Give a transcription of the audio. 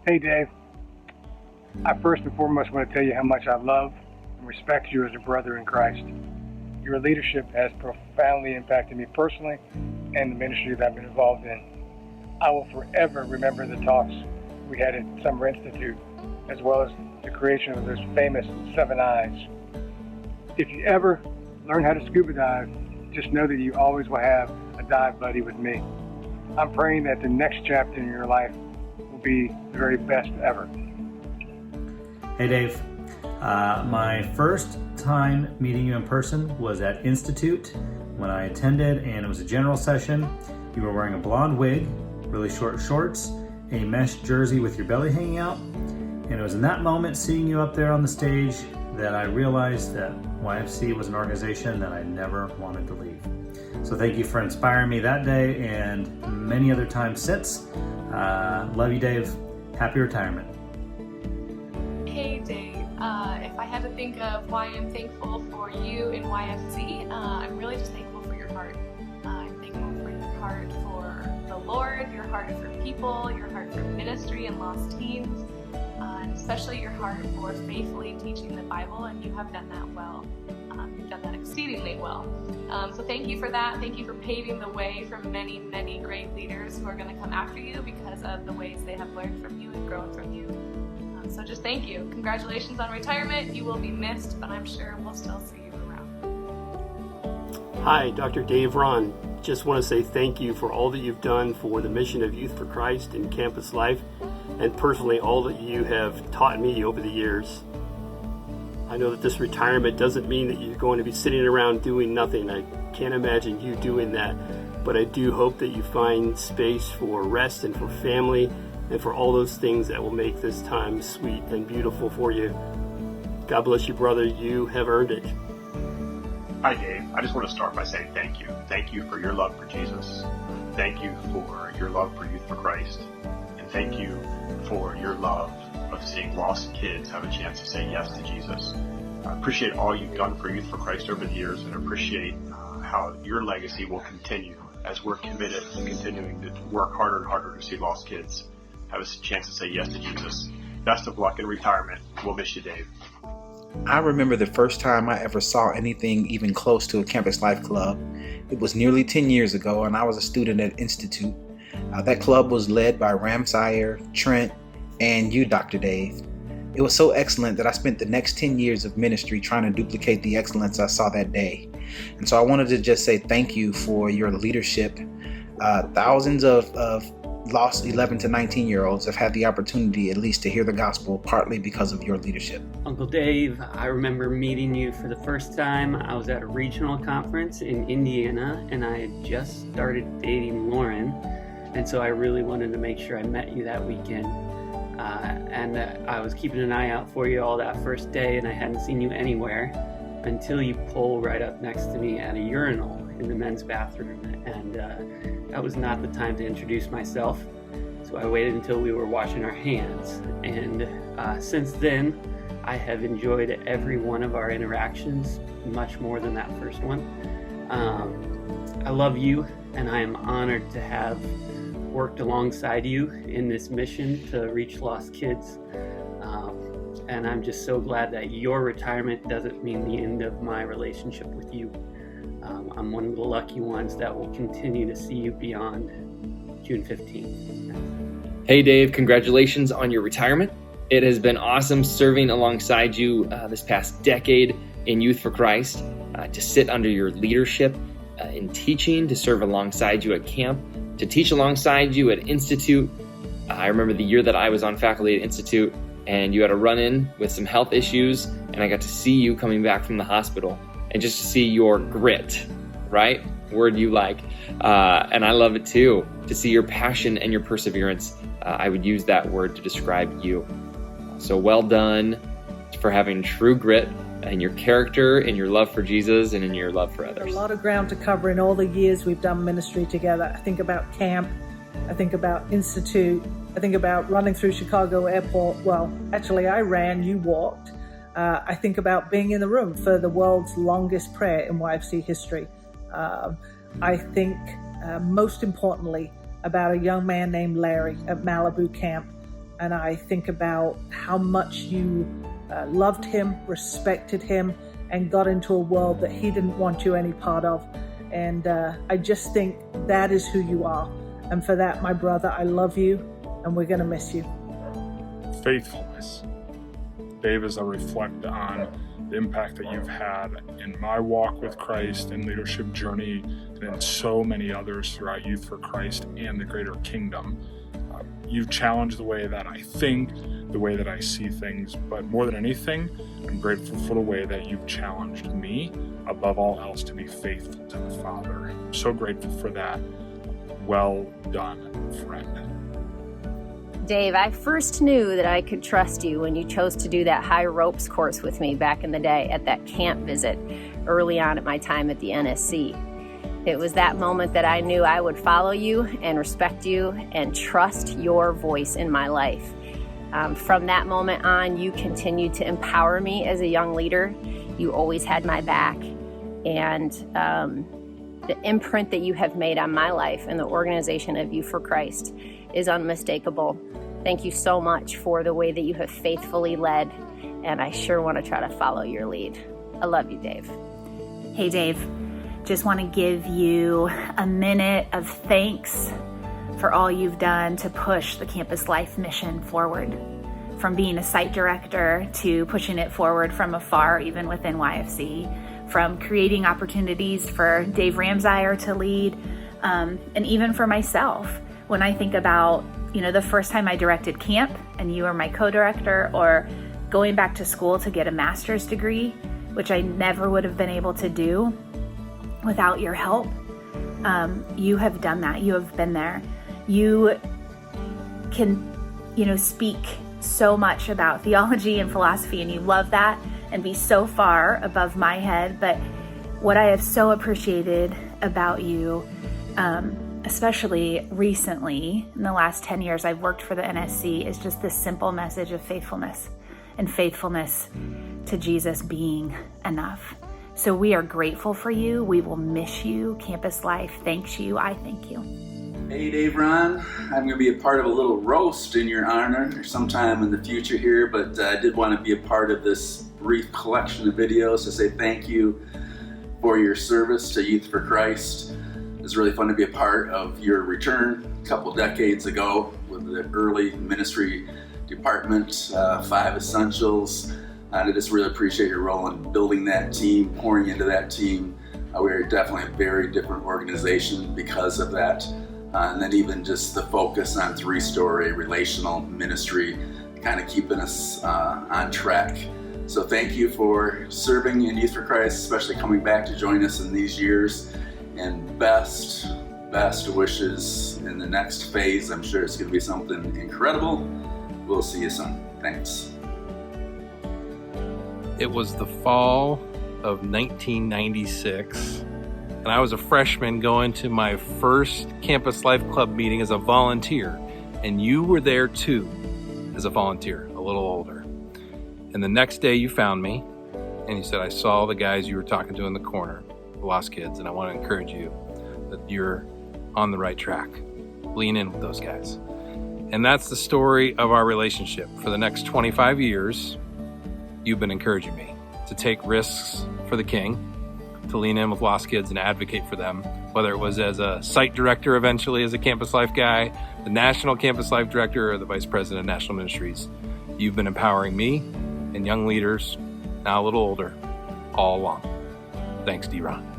Hey Dave, I first and foremost want to tell you how much I love and respect you as a brother in Christ. Your leadership has profoundly impacted me personally and the ministry that I've been involved in. I will forever remember the talks we had at Summer Institute, as well as the creation of those famous 7 eyes. If you ever learn how to scuba dive, just know that you always will have a dive buddy with me. I'm praying that the next chapter in your life will be the very best ever. Hey Dave, my first time meeting you in person was at Institute when I attended, and it was a general session. You were wearing a blonde wig, really short shorts, a mesh jersey with your belly hanging out, and it was in that moment, seeing you up there on the stage, that I realized that YFC was an organization that I never wanted to leave. So thank you for inspiring me that day and many other times since. Love you, Dave. Happy retirement. Hey Dave, if I had to think of why I'm thankful for you in YFC, I'm really just thankful for your heart. I'm thankful for your heart for the Lord, your heart for people, your heart for ministry and lost teens, and especially your heart for faithfully teaching the Bible, and you have done that well. You've done that exceedingly well. So thank you for that. Thank you for paving the way for many, many great leaders who are going to come after you because of the ways they have learned from you and grown from you. So just thank you. Congratulations on retirement. You will be missed, but I'm sure we'll still see you around. Hi, Dr. Dave Ron. Just want to say thank you for all that you've done for the mission of Youth for Christ in campus life, and personally all that you have taught me over the years. I know that this retirement doesn't mean that you're going to be sitting around doing nothing. I can't imagine you doing that, but I do hope that you find space for rest and for family and for all those things that will make this time sweet and beautiful for you. God bless you, brother. You have earned it. Hi, Dave. I just want to start by saying thank you. Thank you for your love for Jesus. Thank you for your love for Youth for Christ. And thank you for your love of seeing lost kids have a chance to say yes to Jesus. I appreciate all you've done for Youth for Christ over the years, and appreciate how your legacy will continue as we're committed to continuing to work harder and harder to see lost kids have a chance to say yes to Jesus. Best of luck in retirement. We'll miss you, Dave. I remember the first time I ever saw anything even close to a Campus Life Club. It was nearly 10 years ago, and I was a student at Institute. That club was led by Ramsire, Trent, and you, Dr. Dave. It was so excellent that I spent the next 10 years of ministry trying to duplicate the excellence I saw that day. And so I wanted to just say thank you for your leadership. Thousands of lost 11 to 19-year-olds have had the opportunity at least to hear the gospel, partly because of your leadership. Uncle Dave, I remember meeting you for the first time. I was at a regional conference in Indiana, and I had just started dating Lauren, and so I really wanted to make sure I met you that weekend. And I was keeping an eye out for you all that first day, and I hadn't seen you anywhere until you pull right up next to me at a urinal in the men's bathroom, and that was not the time to introduce myself, so I waited until we were washing our hands. And since then, I have enjoyed every one of our interactions much more than that first one. I love you, and I am honored to have worked alongside you in this mission to reach lost kids. And I'm just so glad that your retirement doesn't mean the end of my relationship with you. I'm one of the lucky ones that will continue to see you beyond June 15th. Hey Dave, congratulations on your retirement. It has been awesome serving alongside you this past decade in Youth for Christ, to sit under your leadership in teaching, to serve alongside you at camp, to teach alongside you at Institute. I remember the year that I was on faculty at Institute, and you had a run-in with some health issues, and I got to see you coming back from the hospital, and just to see your grit, right? Word you like. And I love it too, to see your passion and your perseverance. I would use that word to describe you. So well done for having true grit in your character, in your love for Jesus, and in your love for others. A lot of ground to cover in all the years we've done ministry together. I think about camp, I think about Institute, I think about running through Chicago Airport. Well, actually I ran, you walked. I think about being in the room for the world's longest prayer in YFC history. I think most importantly about a young man named Larry at Malibu Camp and I think about how much you loved him, respected him, and got into a world that he didn't want you any part of. And I just think that is who you are. And for that, my brother, I love you, and we're going to miss you. Faithfulness. Dave, as I reflect on the impact that you've had in my walk with Christ and leadership journey, and in so many others throughout Youth for Christ and the greater kingdom, you've challenged the way that I think, the way that I see things, but more than anything, I'm grateful for the way that you've challenged me, above all else, to be faithful to the Father. I'm so grateful for that. Well done, friend. Dave, I first knew that I could trust you when you chose to do that high ropes course with me back in the day at that camp visit early on at my time at the NSC. It was that moment that I knew I would follow you and respect you and trust your voice in my life. From that moment on, you continued to empower me as a young leader. You always had my back. And the imprint that you have made on my life and the organization of Youth for Christ is unmistakable. Thank you so much for the way that you have faithfully led, and I sure want to try to follow your lead. I love you, Dave. Hey, Dave. Just want to give you a minute of thanks for all you've done to push the Campus Life mission forward. From being a site director to pushing it forward from afar, even within YFC, from creating opportunities for Dave Ramsire to lead, and even for myself. When I think about, the first time I directed camp and you were my co-director, or going back to school to get a master's degree, which I never would have been able to do without your help. You have done that. You have been there. You can, speak so much about theology and philosophy, and you love that and be so far above my head. But what I have so appreciated about you, especially recently, in the last 10 years I've worked for the NSC, is just this simple message of faithfulness and faithfulness to Jesus being enough. So we are grateful for you. We will miss you. Campus Life thanks you. I thank you. Hey, Dave Ron. I'm going to be a part of a little roast in your honor sometime in the future here, but I did want to be a part of this brief collection of videos to say thank you for your service to Youth for Christ. It was really fun to be a part of your return a couple decades ago with the early ministry department, 5 Essentials. And I just really appreciate your role in building that team, pouring into that team. We are definitely a very different organization because of that. And then even just the focus on 3-story relational ministry, kind of keeping us on track. So thank you for serving in Youth for Christ, especially coming back to join us in these years. And best wishes in the next phase. I'm sure it's going to be something incredible. We'll see you soon. Thanks. It was the fall of 1996, and I was a freshman going to my first Campus Life Club meeting as a volunteer, and you were there too as a volunteer, a little older. And the next day you found me, and you said, I saw the guys you were talking to in the corner, the lost kids, and I want to encourage you that you're on the right track. Lean in with those guys. And that's the story of our relationship. For the next 25 years, you've been encouraging me to take risks for the King, to lean in with lost kids and advocate for them, whether it was as a site director eventually as a Campus Life guy, the National Campus Life Director, or the Vice President of National Ministries. You've been empowering me and young leaders, now a little older, all along. Thanks, D-Ron.